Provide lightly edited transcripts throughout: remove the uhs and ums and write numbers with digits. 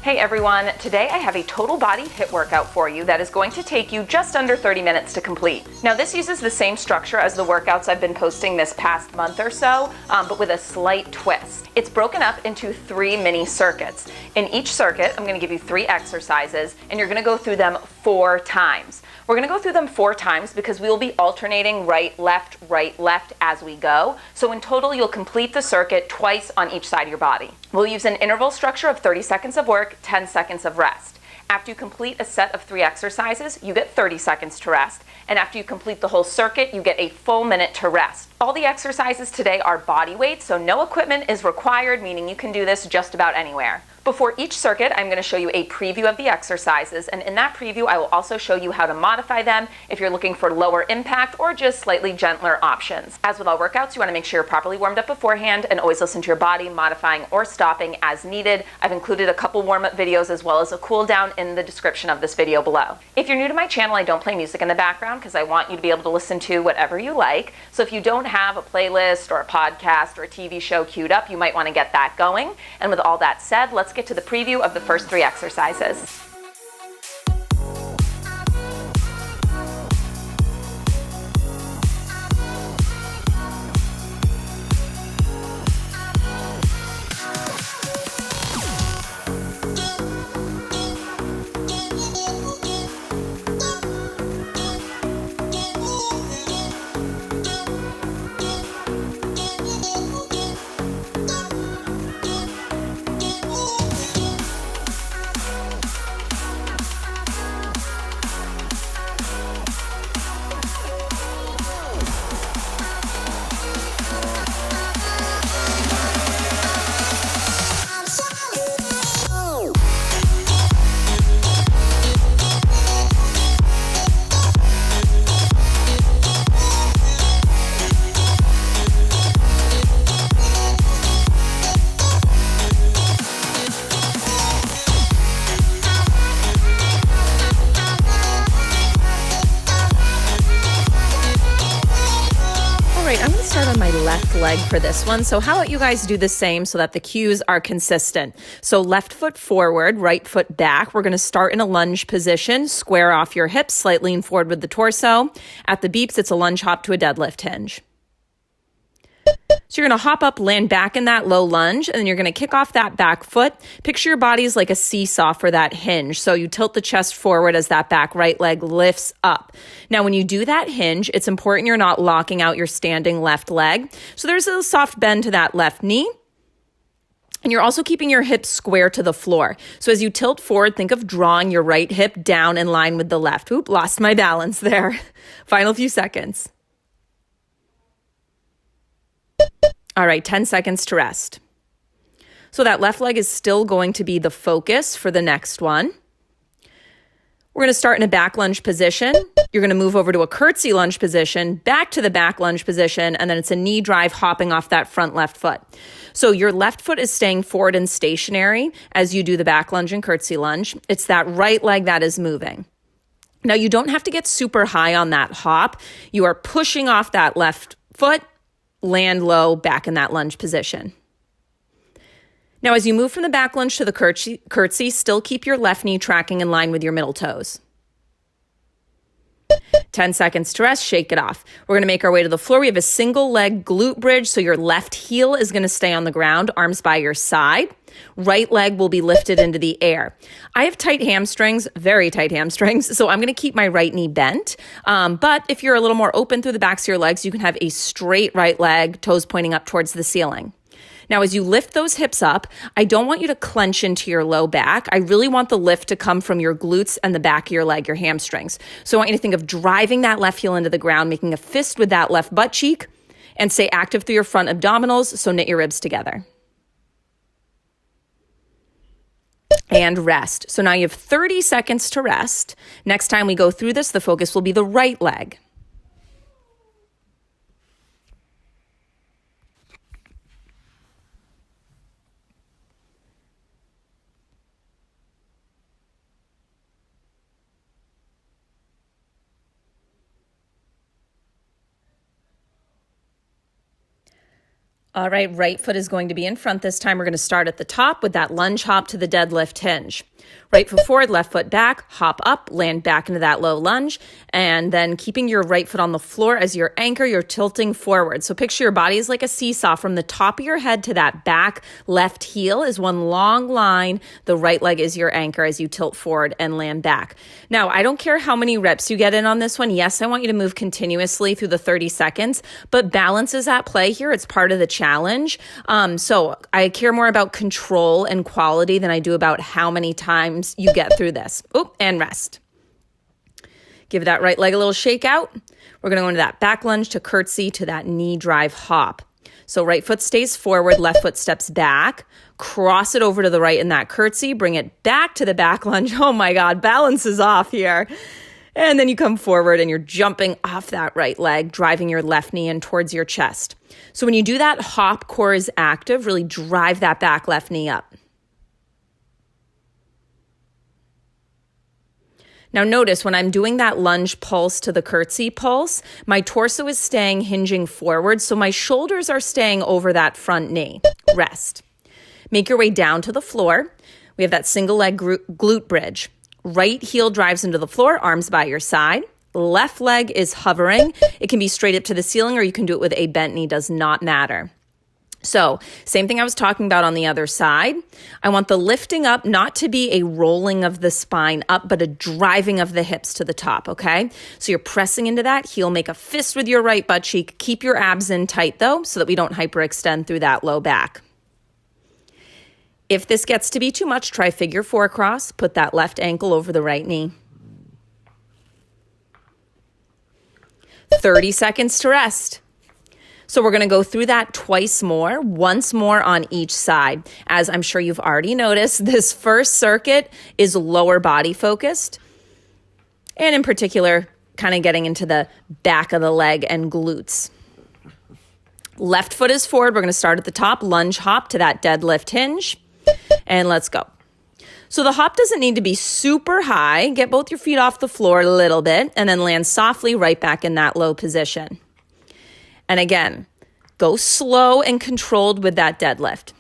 Hey everyone, today I have a total body HIIT workout for you that is going to take you just under 30 minutes to complete. Now this uses the same structure as the workouts I've been posting this past month or so, but with a slight twist. It's broken up into 3 mini circuits. In each circuit, I'm going to give you 3 exercises and you're going to go through them 4 times. We're going to go through them 4 times because we will be alternating right, left as we go. So in total, you'll complete the circuit twice on each side of your body. We'll use an interval structure of 30 seconds of work, 10 seconds of rest. After you complete a set of 3 exercises, you get 30 seconds to rest. And after you complete the whole circuit, you get a full minute to rest. All the exercises today are body weight, so no equipment is required, meaning you can do this just about anywhere. Before each circuit, I'm going to show you a preview of the exercises, and in that preview, I will also show you how to modify them if you're looking for lower impact or just slightly gentler options. As with all workouts, you want to make sure you're properly warmed up beforehand and always listen to your body, modifying or stopping as needed. I've included a couple warm-up videos as well as a cool down in the description of this video below. If you're new to my channel, I don't play music in the background because I want you to be able to listen to whatever you like. So if you don't have a playlist or a podcast or a TV show queued up, you might want to get that going. And with all that said, let's get to the preview of the first 3 exercises. I'm going to start on my left leg for this one. So how about you guys do the same so that the cues are consistent? So left foot forward, right foot back. We're going to start in a lunge position, square off your hips, slightly lean forward with the torso. At the beeps, it's a lunge hop to a deadlift hinge. So you're going to hop up, land back in that low lunge, and then you're going to kick off that back foot. Picture your body's like a seesaw for that hinge. So you tilt the chest forward as that back right leg lifts up. Now, when you do that hinge, it's important you're not locking out your standing left leg. So there's a soft bend to that left knee. And you're also keeping your hips square to the floor. So as you tilt forward, think of drawing your right hip down in line with the left. Oop, lost my balance there. Final few seconds. All right, 10 seconds to rest. So that left leg is still going to be the focus for the next one. We're going to start in a back lunge position. You're going to move over to a curtsy lunge position, back to the back lunge position, and then it's a knee drive hopping off that front left foot. So your left foot is staying forward and stationary as you do the back lunge and curtsy lunge. It's that right leg that is moving. Now, you don't have to get super high on that hop. You are pushing off that left foot, land low, back in that lunge position. Now, as you move from the back lunge to the curtsy, still keep your left knee tracking in line with your middle toes. 10 seconds to rest, shake it off. We're going to make our way to the floor. We have a single leg glute bridge, so your left heel is going to stay on the ground, arms by your side. Right leg will be lifted into the air. I have tight hamstrings, very tight hamstrings, so I'm going to keep my right knee bent. But if you're a little more open through the backs of your legs, you can have a straight right leg, toes pointing up towards the ceiling. Now, as you lift those hips up, I don't want you to clench into your low back. I really want the lift to come from your glutes and the back of your leg, your hamstrings. So I want you to think of driving that left heel into the ground, making a fist with that left butt cheek, and stay active through your front abdominals, so knit your ribs together. And rest. So now you have 30 seconds to rest. Next time we go through this, the focus will be the right leg. All right, right foot is going to be in front this time. We're going to start at the top with that lunge hop to the deadlift hinge. Right foot forward, left foot back, hop up, land back into that low lunge, and then keeping your right foot on the floor as your anchor, you're tilting forward. So picture your body is like a seesaw. From the top of your head to that back left heel is one long line. The right leg is your anchor as you tilt forward and land back. Now, I don't care how many reps you get in on this one. Yes, I want you to move continuously through the 30 seconds, but balance is at play here. It's part of the challenge. So I care more about control and quality than I do about how many times you get through this. Oop, and rest. Give that right leg a little shake out. We're going to go into that back lunge to curtsy to that knee drive hop. So right foot stays forward, left foot steps back, cross it over to the right in that curtsy, bring it back to the back lunge. Oh my God, balance is off here. And then you come forward and you're jumping off that right leg, driving your left knee in towards your chest. So when you do that, hop core is active, really drive that back left knee up. Now notice when I'm doing that lunge pulse to the curtsy pulse, my torso is staying hinging forward, so my shoulders are staying over that front knee. Rest. Make your way down to the floor. We have that single leg glute bridge. Right heel drives into the floor, arms by your side. Left leg is hovering. It can be straight up to the ceiling or you can do it with a bent knee, does not matter. So same thing I was talking about on the other side. I want the lifting up not to be a rolling of the spine up, but a driving of the hips to the top, okay? So you're pressing into that heel, make a fist with your right butt cheek. Keep your abs in tight though, so that we don't hyperextend through that low back. If this gets to be too much, try figure four cross. Put that left ankle over the right knee. 30 seconds to rest. So we're going to go through that twice more, once more on each side. As I'm sure you've already noticed, this first circuit is lower body focused. And in particular, kind of getting into the back of the leg and glutes. Left foot is forward. We're going to start at the top, lunge hop to that deadlift hinge. And let's go. So the hop doesn't need to be super high. Get both your feet off the floor a little bit and then land softly right back in that low position. And again, go slow and controlled with that deadlift.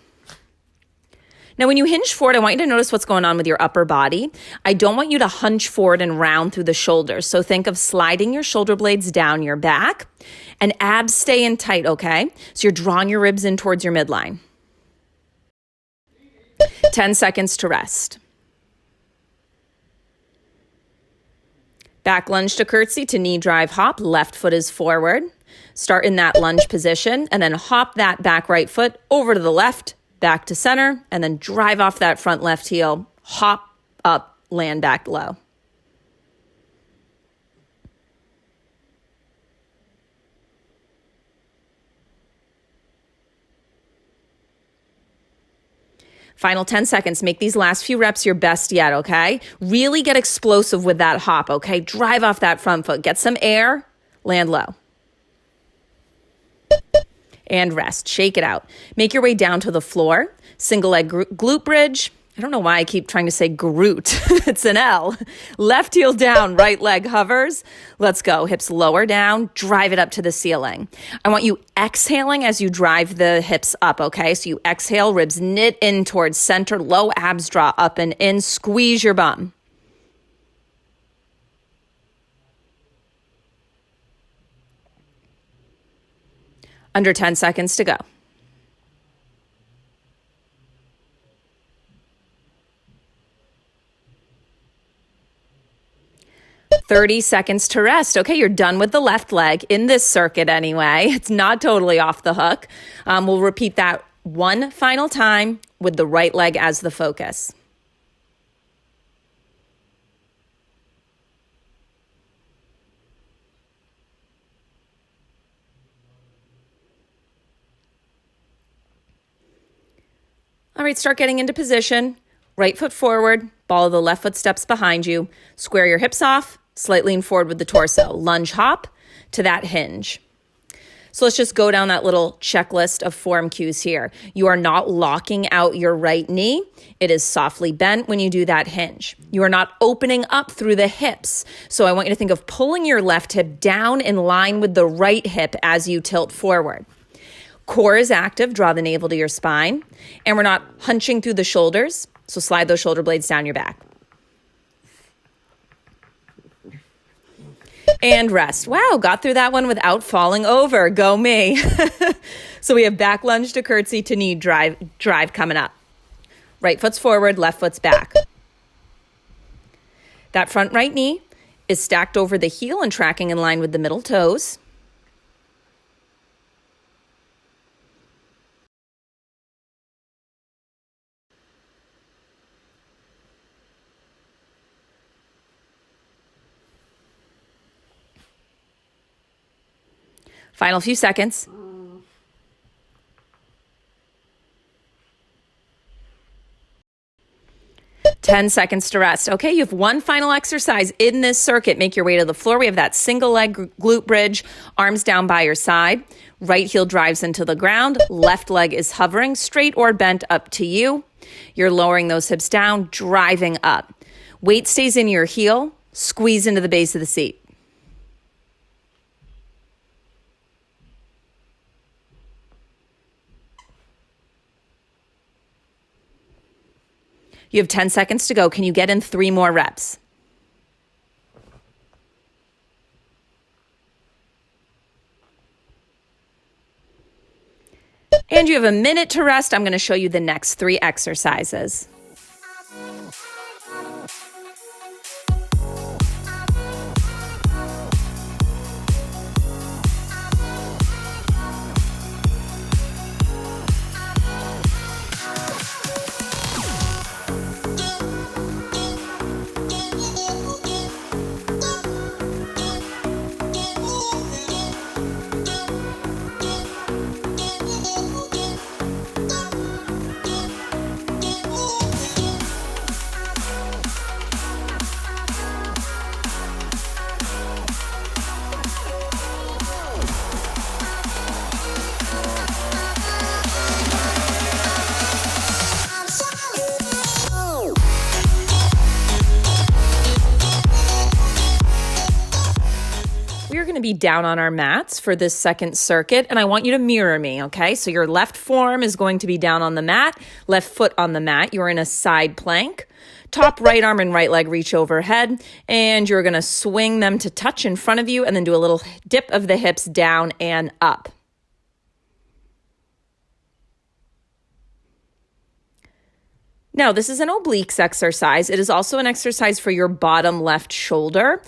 Now, when you hinge forward, I want you to notice what's going on with your upper body. I don't want you to hunch forward and round through the shoulders. So think of sliding your shoulder blades down your back and abs stay in tight, okay? So you're drawing your ribs in towards your midline. 10 seconds to rest. Back lunge to curtsy to knee drive hop. Left foot is forward. Start in that lunge position and then hop that back right foot over to the left, back to center, and then drive off that front left heel, hop up, land back low. Final 10 seconds. Make these last few reps your best yet, okay? Really get explosive with that hop, okay? Drive off that front foot. Get some air, land low. And rest. Shake it out. Make your way down to the floor. Single leg glute bridge. I don't know why I keep trying to say Groot. It's an L. Left heel down, right leg hovers. Let's go. Hips lower down. Drive it up to the ceiling. I want you exhaling as you drive the hips up, okay? So you exhale, ribs knit in towards center, low abs draw up and in. Squeeze your bum. Under 10 seconds to go. "30 seconds to rest. Okay, you're done with the left leg in this circuit anyway. It's not totally off the hook. We'll repeat that one final time with the right leg as the focus. All right, start getting into position. Right foot forward, ball of the left foot steps behind you. Square your hips off, slightly lean forward with the torso. Lunge hop to that hinge. So let's just go down that little checklist of form cues here. You are not locking out your right knee. It is softly bent when you do that hinge. You are not opening up through the hips. So I want you to think of pulling your left hip down in line with the right hip as you tilt forward. Core is active, draw the navel to your spine, and we're not hunching through the shoulders, so slide those shoulder blades down your back. And rest. Wow, got through that one without falling over. Go me. So we have back lunge to curtsy to knee drive coming up. Right foot's forward, left foot's back. That front right knee is stacked over the heel and tracking in line with the middle toes. Final few seconds. Ten seconds to rest. Okay, you have one final exercise in this circuit. Make your way to the floor. We have that single leg glute bridge, arms down by your side. Right heel drives into the ground. Left leg is hovering, straight or bent, up to you. You're lowering those hips down, driving up. Weight stays in your heel. Squeeze into the base of the seat. You have 10 seconds to go. Can you get in 3 more reps? And you have a minute to rest. I'm going to show you the next 3 exercises. We're going to be down on our mats for this second circuit, and I want you to mirror me, okay? So your left forearm is going to be down on the mat, left foot on the mat. You're in a side plank. Top right arm and right leg reach overhead, and you're going to swing them to touch in front of you and then do a little dip of the hips down and up. Now, this is an obliques exercise. It is also an exercise for your bottom left shoulder.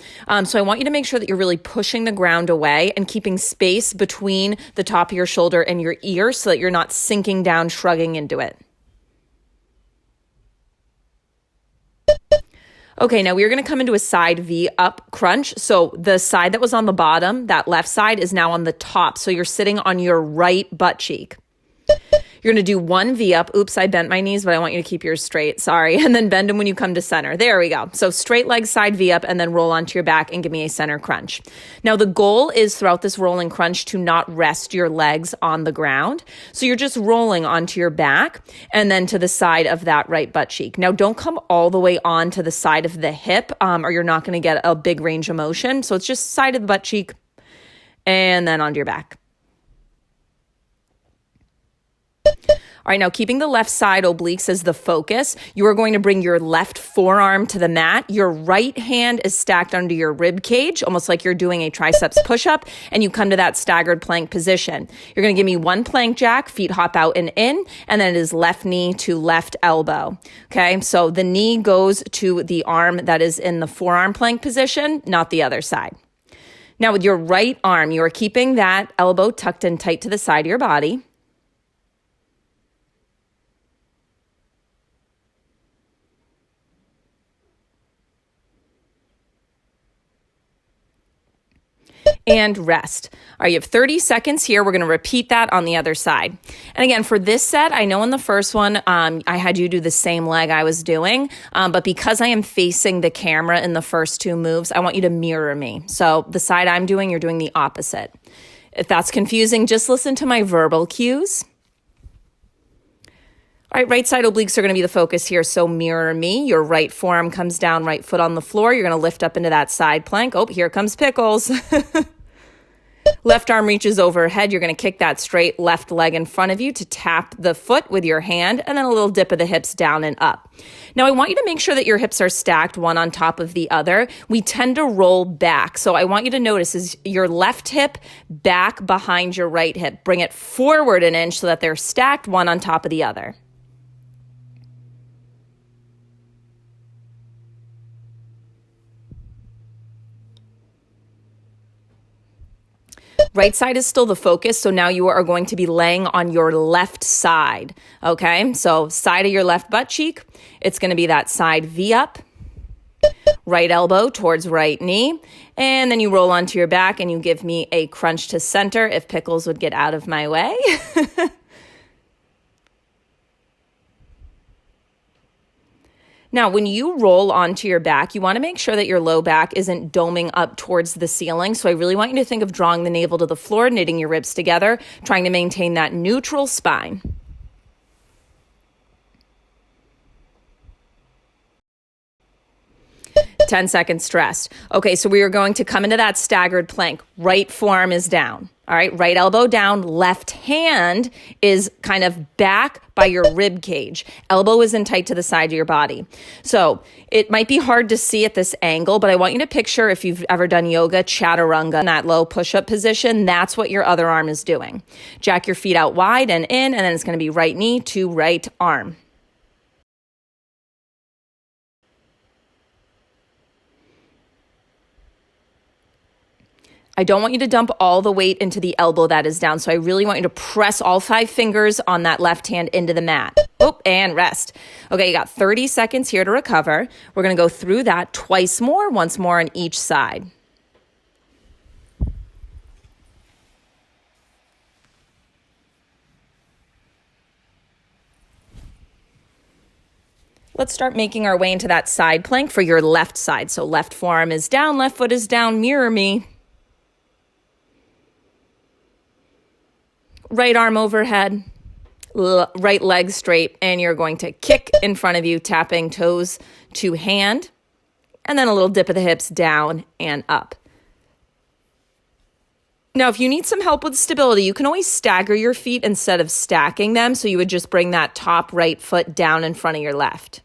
So I want you to make sure that you're really pushing the ground away and keeping space between the top of your shoulder and your ear so that you're not sinking down, shrugging into it. Okay, now we're going to come into a side V up crunch. So the side that was on the bottom, that left side, is now on the top. So you're sitting on your right butt cheek. You're going to do 1 V up. Oops, I bent my knees, but I want you to keep yours straight. Sorry. And then bend them when you come to center. There we go. So straight leg side V up and then roll onto your back and give me a center crunch. Now the goal is throughout this rolling crunch to not rest your legs on the ground. So you're just rolling onto your back and then to the side of that right butt cheek. Now don't come all the way on to the side of the hip or you're not going to get a big range of motion. So it's just side of the butt cheek and then onto your back. All right, now keeping the left side obliques as the focus, you are going to bring your left forearm to the mat. Your right hand is stacked under your rib cage, almost like you're doing a triceps push-up, and you come to that staggered plank position. You're going to give me 1 plank jack, feet hop out and in, and then it is left knee to left elbow. Okay, so the knee goes to the arm that is in the forearm plank position, not the other side. Now with your right arm, you are keeping that elbow tucked in tight to the side of your body. And rest. All right, you have 30 seconds here. We're going to repeat that on the other side. And again, for this set, I know in the first one, I had you do the same leg I was doing, but because I am facing the camera in the first 2 moves, I want you to mirror me. So the side I'm doing, you're doing the opposite. If that's confusing, just listen to my verbal cues. All right, right side obliques are going to be the focus here, so mirror me. Your right forearm comes down, right foot on the floor. You're going to lift up into that side plank. Oh, here comes Pickles. Left arm reaches overhead. You're going to kick that straight left leg in front of you to tap the foot with your hand, and then a little dip of the hips down and up. Now, I want you to make sure that your hips are stacked one on top of the other. We tend to roll back. So I want you to notice is your left hip back behind your right hip. Bring it forward an inch so that they're stacked one on top of the other. Right side is still the focus, so now you are going to be laying on your left side, okay? So side of your left butt cheek, it's going to be that side V up, right elbow towards right knee, and then you roll onto your back and you give me a crunch to center if Pickles would get out of my way. Now, when you roll onto your back, you want to make sure that your low back isn't doming up towards the ceiling. So I really want you to think of drawing the navel to the floor, knitting your ribs together, trying to maintain that neutral spine. Ten seconds to rest. Okay, so we are going to come into that staggered plank. Right forearm is down. All right, right elbow down, left hand is kind of back by your rib cage. Elbow is in tight to the side of your body. So it might be hard to see at this angle, but I want you to picture if you've ever done yoga, chaturanga, in that low push-up position, that's what your other arm is doing. Jack your feet out wide and in, and then it's going to be right knee to right arm. I don't want you to dump all the weight into the elbow that is down. So I really want you to press all 5 fingers on that left hand into the mat. Oh, and rest. Okay, you got 30 seconds here to recover. We're going to go through that twice more, once more on each side. Let's start making our way into that side plank for your left side. So left forearm is down, left foot is down, mirror me. Right arm overhead, right leg straight, and you're going to kick in front of you, tapping toes to hand, and then a little dip of the hips down and up. Now, if you need some help with stability, you can always stagger your feet instead of stacking them, so you would just bring that top right foot down in front of your left.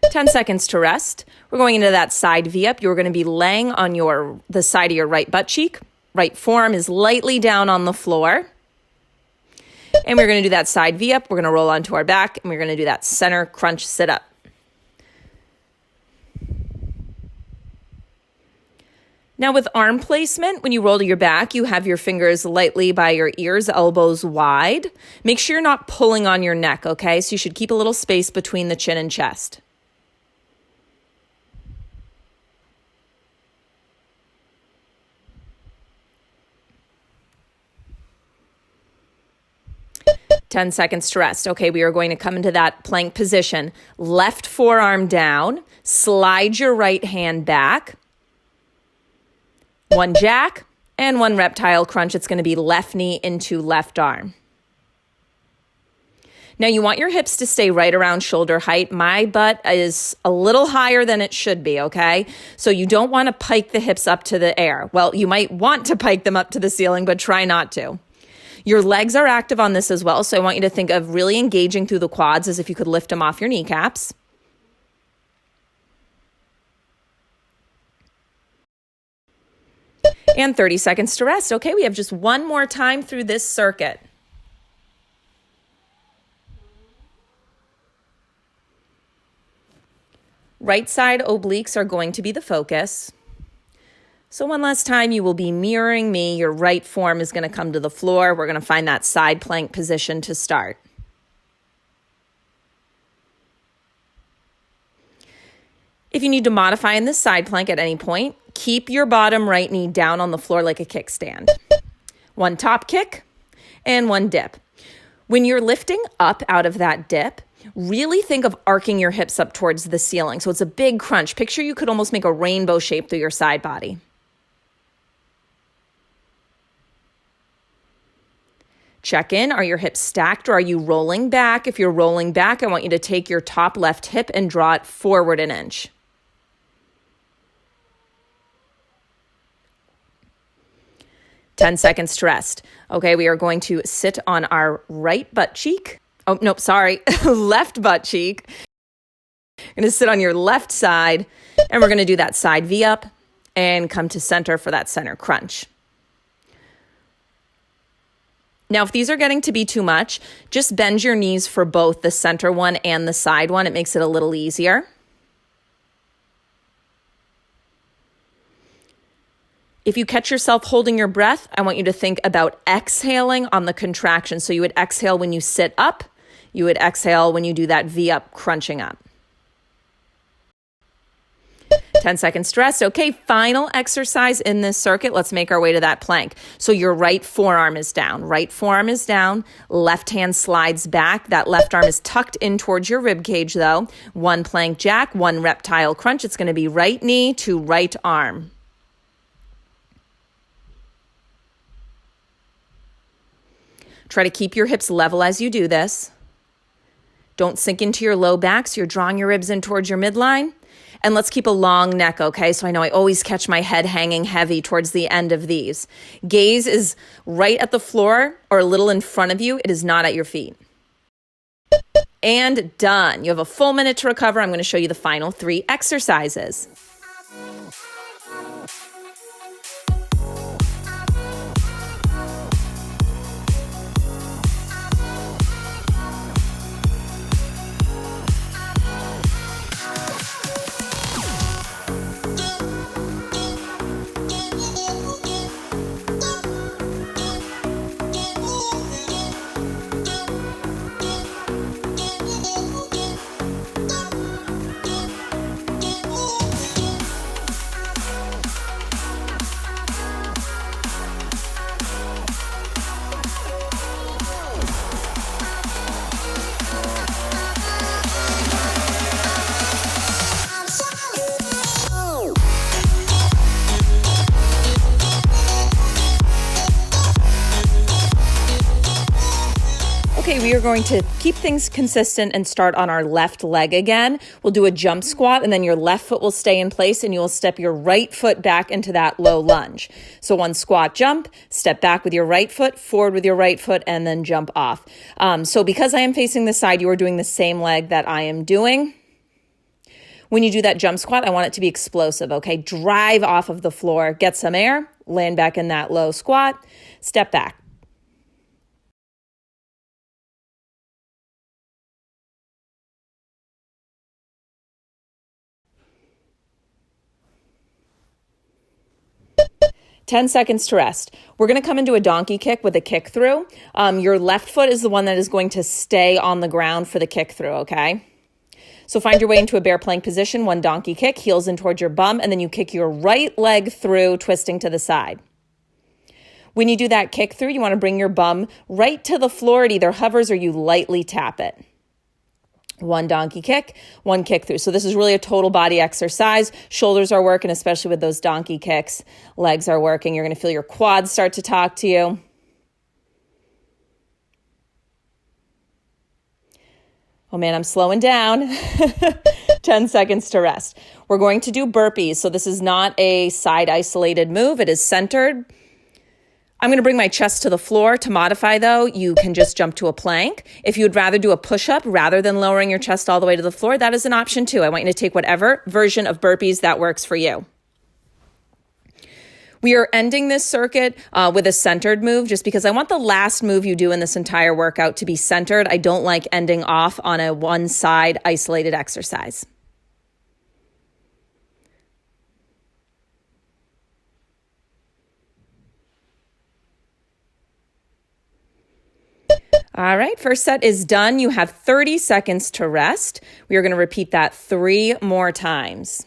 Ten seconds to rest. We're going into that side V up. You're going to be laying on the side of your right butt cheek. Right forearm is lightly down on the floor. And we're going to do that side V up. We're going to roll onto our back, and we're going to do that center crunch sit up. Now with arm placement, when you roll to your back, you have your fingers lightly by your ears, elbows wide. Make sure you're not pulling on your neck, okay? So you should keep a little space between the chin and chest. 10 seconds to rest. Okay, we are going to come into that plank position. Left forearm down, slide your right hand back. 1 jack and 1 reptile crunch. It's going to be left knee into left arm. Now you want your hips to stay right around shoulder height. My butt is a little higher than it should be, okay? So you don't want to pike the hips up to the air. Well, you might want to pike them up to the ceiling, but try not to. Your legs are active on this as well, so I want you to think of really engaging through the quads as if you could lift them off your kneecaps. And 30 seconds to rest. Okay, we have just one more time through this circuit. Right side obliques are going to be the focus. So one last time, you will be mirroring me. Your right forearm is going to come to the floor. We're going to find that side plank position to start. If you need to modify in this side plank at any point, keep your bottom right knee down on the floor like a kickstand. 1 top kick and 1 dip. When you're lifting up out of that dip, really think of arcing your hips up towards the ceiling. So it's a big crunch. Picture you could almost make a rainbow shape through your side body. Check in. Are your hips stacked or are you rolling back? If you're rolling back, I want you to take your top left hip and draw it forward an inch. Ten seconds to rest. Okay, we are going to sit on our right butt cheek. Oh, nope, sorry, left butt cheek. You're going to sit on your left side, and we're going to do that side V up and come to center for that center crunch. Now, if these are getting to be too much, just bend your knees for both the center one and the side one. It makes it a little easier. If you catch yourself holding your breath, I want you to think about exhaling on the contraction. So you would exhale when you sit up. You would exhale when you do that V up, crunching up. 10 seconds to rest. Okay, final exercise in this circuit. Let's make our way to that plank. So your right forearm is down. Right forearm is down. Left hand slides back. That left arm is tucked in towards your rib cage though. One plank jack, one reptile crunch. It's going to be right knee to right arm. Try to keep your hips level as you do this. Don't sink into your low back so you're drawing your ribs in towards your midline. And let's keep a long neck, okay? So I know I always catch my head hanging heavy towards the end of these. Gaze is right at the floor or a little in front of you. It is not at your feet. And done. You have a full minute to recover. I'm going to show you the final 3 exercises. Okay, we are going to keep things consistent and start on our left leg again. We'll do a jump squat and then your left foot will stay in place and you will step your right foot back into that low lunge. So one squat jump, step back with your right foot, forward with your right foot, and then jump off. So because I am facing the side, you are doing the same leg that I am doing. When you do that jump squat, I want it to be explosive, okay? Drive off of the floor, get some air, land back in that low squat, step back. Ten seconds to rest. We're going to come into a donkey kick with a kick through. Your left foot is the one that is going to stay on the ground for the kick through, okay? So find your way into a bear plank position, one donkey kick, heels in towards your bum, and then you kick your right leg through, twisting to the side. When you do that kick through, you want to bring your bum right to the floor. It either hovers or you lightly tap it. One donkey kick, one kick through. So this is really a total body exercise. Shoulders are working, especially with those donkey kicks. Legs are working. You're going to feel your quads start to talk to you. Oh man, I'm slowing down. 10 seconds to rest. We're going to do burpees. So this is not a side isolated move. It is centered. I'm going to bring my chest to the floor. To modify, though, you can just jump to a plank. If you would rather do a push-up rather than lowering your chest all the way to the floor, that is an option too. I want you to take whatever version of burpees that works for you. We are ending this circuit with a centered move just because I want the last move you do in this entire workout to be centered. I don't like ending off on a one-side isolated exercise. All right, first set is done. You have 30 seconds to rest. We are going to repeat that 3 more times.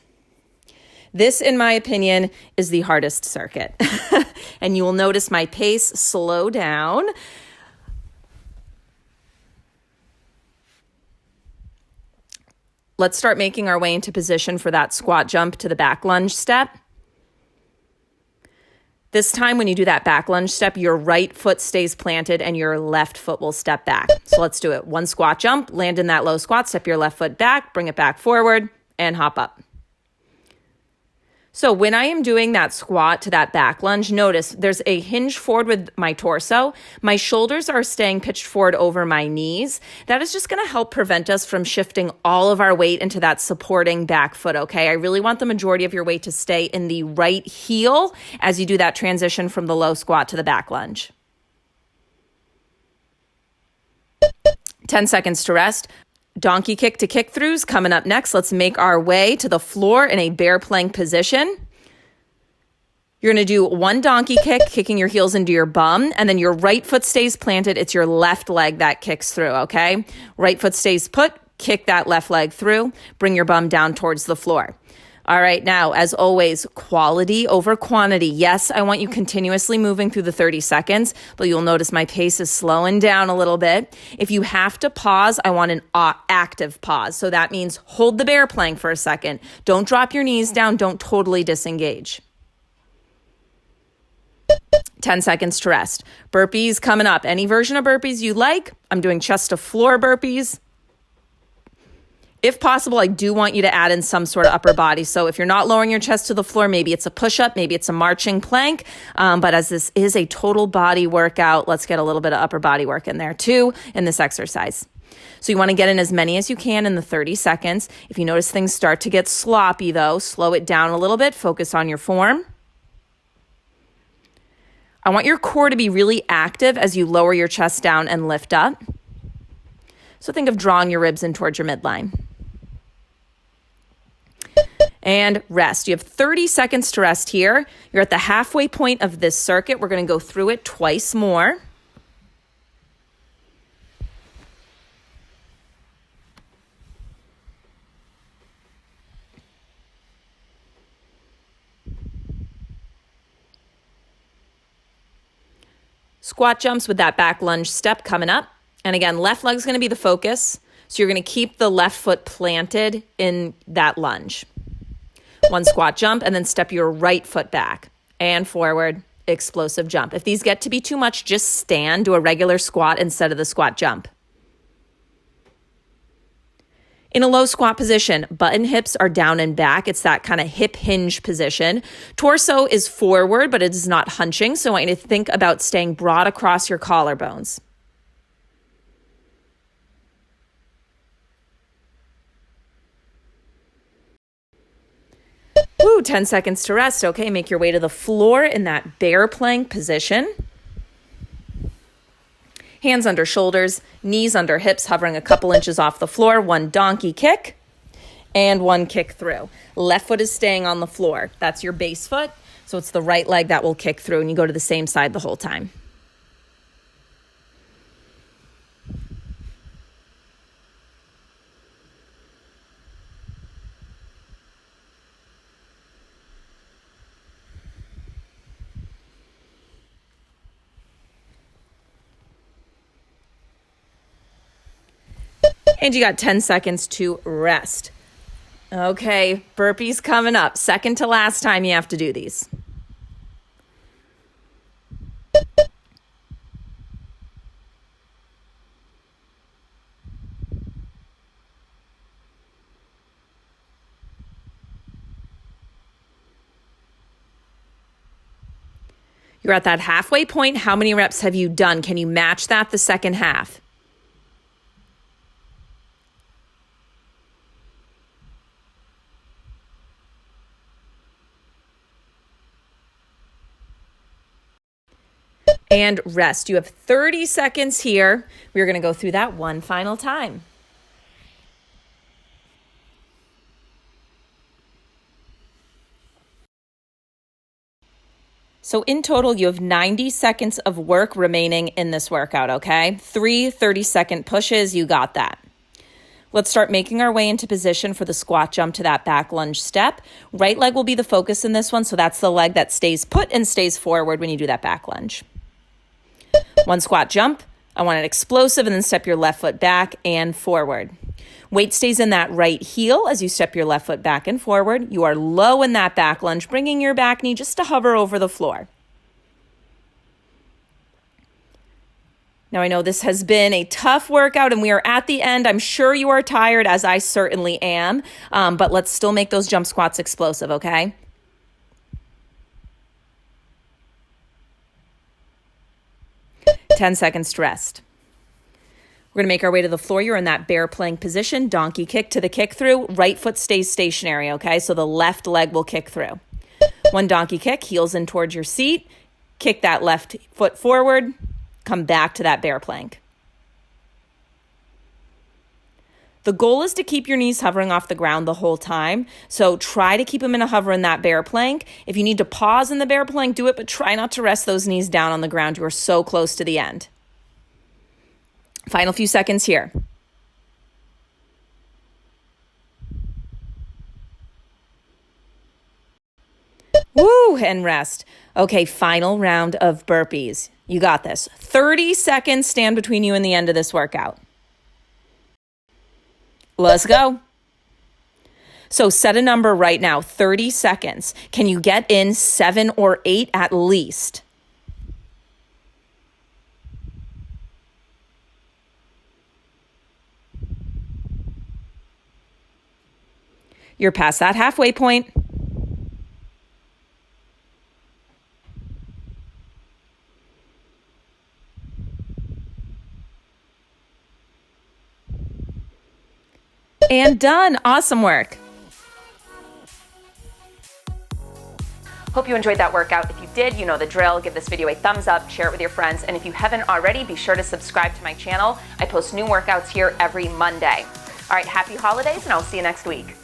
This, in my opinion, is the hardest circuit. And you will notice my pace slow down. Let's start making our way into position for that squat jump to the back lunge step. This time when you do that back lunge step, your right foot stays planted and your left foot will step back. So let's do it. One squat jump, land in that low squat, step your left foot back, bring it back forward, and hop up. So when I am doing that squat to that back lunge, notice there's a hinge forward with my torso. My shoulders are staying pitched forward over my knees. That is just going to help prevent us from shifting all of our weight into that supporting back foot, okay? I really want the majority of your weight to stay in the right heel as you do that transition from the low squat to the back lunge. 10 seconds to rest. Donkey kick to kick throughs coming up next. Let's make our way to the floor in a bear plank position. You're going to do one donkey kick, kicking your heels into your bum, and then your right foot stays planted. It's your left leg that kicks through, okay? Right foot stays put, kick that left leg through, bring your bum down towards the floor. All right, now, as always, quality over quantity. Yes, I want you continuously moving through the 30 seconds, but you'll notice my pace is slowing down a little bit. If you have to pause, I want an active pause. So that means hold the bear plank for a second. Don't drop your knees down. Don't totally disengage. 10 seconds to rest. Burpees coming up. Any version of burpees you like. I'm doing chest to floor burpees. If possible, I do want you to add in some sort of upper body. So if you're not lowering your chest to the floor, maybe it's a push-up, maybe it's a marching plank. But as this is a total body workout, let's get a little bit of upper body work in there too in this exercise. So you want to get in as many as you can in the 30 seconds. If you notice things start to get sloppy though, slow it down a little bit, focus on your form. I want your core to be really active as you lower your chest down and lift up. So think of drawing your ribs in towards your midline. And rest. You have 30 seconds to rest here. You're at the halfway point of this circuit. We're going to go through it twice more. Squat jumps with that back lunge step coming up. And again, left leg's going to be the focus. So you're going to keep the left foot planted in that lunge. One squat jump and then step your right foot back and forward, explosive jump. If these get to be too much, just stand, do a regular squat instead of the squat jump. In a low squat position, button hips are down and back. It's that kind of hip hinge position. Torso is forward, but it is not hunching. So I want you to think about staying broad across your collarbones. Woo, 10 seconds to rest. Okay, make your way to the floor in that bear plank position. Hands under shoulders, knees under hips, hovering a couple inches off the floor. One donkey kick and one kick through. Left foot is staying on the floor. That's your base foot. So it's the right leg that will kick through, and you go to the same side the whole time. And you got 10 seconds to rest. Okay, burpees coming up. Second to last time you have to do these. You're at that halfway point. How many reps have you done? Can you match that the second half? And rest. You have 30 seconds here. We're going to go through that one final time. So in total, you have 90 seconds of work remaining in this workout, okay? 3 30-second pushes, you got that. Let's start making our way into position for the squat jump to that back lunge step. Right leg will be the focus in this one, so that's the leg that stays put and stays forward when you do that back lunge. One squat jump. I want it explosive, and then step your left foot back and forward. Weight stays in that right heel as you step your left foot back and forward. You are low in that back lunge, bringing your back knee just to hover over the floor. Now I know this has been a tough workout and we are at the end. I'm sure you are tired, as I certainly am, but let's still make those jump squats explosive, okay? Ten seconds to rest. We're gonna make our way to the floor. You're in that bear plank position, donkey kick to the kick through. Right foot stays stationary, okay? So the left leg will kick through. One donkey kick, heels in towards your seat. Kick that left foot forward. Come back to that bear plank. The goal is to keep your knees hovering off the ground the whole time. So try to keep them in a hover in that bear plank. If you need to pause in the bear plank, do it, but try not to rest those knees down on the ground. You are so close to the end. Final few seconds here. Woo, and rest. Okay, final round of burpees. You got this. 30 seconds stand between you and the end of this workout. Let's go. So set a number right now, 30 seconds. Can you get in 7 or 8 at least? You're past that halfway point. And done. Awesome work. Hope you enjoyed that workout. If you did, you know the drill. Give this video a thumbs up, share it with your friends, and if you haven't already, be sure to subscribe to my channel. I post new workouts here every Monday. All right, happy holidays, and I'll see you next week.